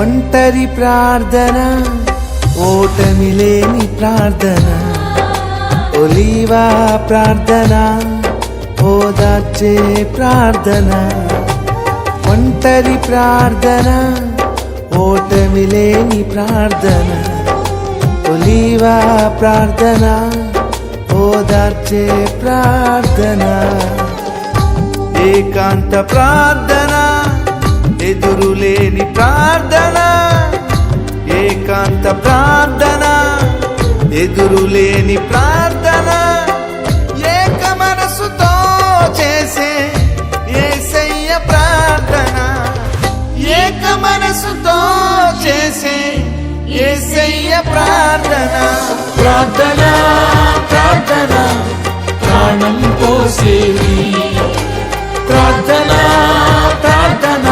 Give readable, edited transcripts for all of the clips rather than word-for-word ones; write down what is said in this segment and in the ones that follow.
ఒంటరి ప్రార్థన, ఓటమి లేని ప్రార్థన, ఒలీవా ప్రార్థన, ఓదార్చే ప్రార్థన. ఒంటరి ప్రార్థన, ఓటమి లేని ప్రార్థన, ఒలీవా ప్రార్థన, ఓదార్చే ప్రార్థన. ఏకాంత ప్రార్థన, ఎదురులేని ప్రార్థన, ఏకాంత ప్రార్థన, ఎదురులేని ప్రార్థన, ఏక మనసుతో చేసే యేసయ్య ప్రార్థన, ఏక మనసుతో చేసే యేసయ్య ప్రార్థన. ప్రార్థన ప్రార్థన ప్రాణం పోసేది, ప్రార్థన ప్రార్థన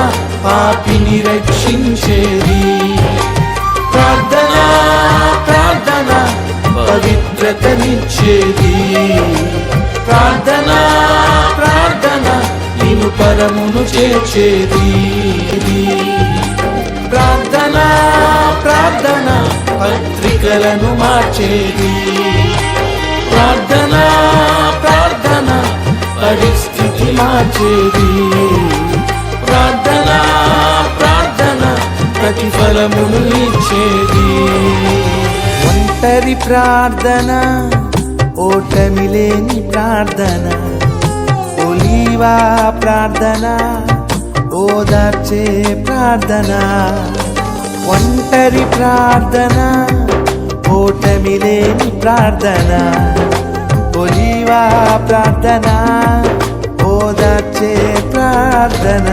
పాపిని రక్షించేది, ప్రార్థన ప్రార్థన పవిత్రతనిచ్చేది, ప్రార్థన ప్రార్థన నిన్ను పరమును చేర్చేది. ప్రార్థన ప్రార్థన పత్రికలను మార్చేది, ప్రార్థన ప్రార్థన పరిస్థితి మార్చేది, ప్రార్థన ప్రార్థన ప్రతిఫలమును ఇచ్చేది. ఒంటరి ప్రార్థన, ఓటమి లేని ప్రార్థన, ఒలీవా ప్రార్థన, ఓదార్చే ప్రార్థన. ఒంటరి ప్రార్థన, ఓటమి లేని ప్రార్థన, ఒలీవా ప్రార్థన, ఓదార్చే ప్రార్థన.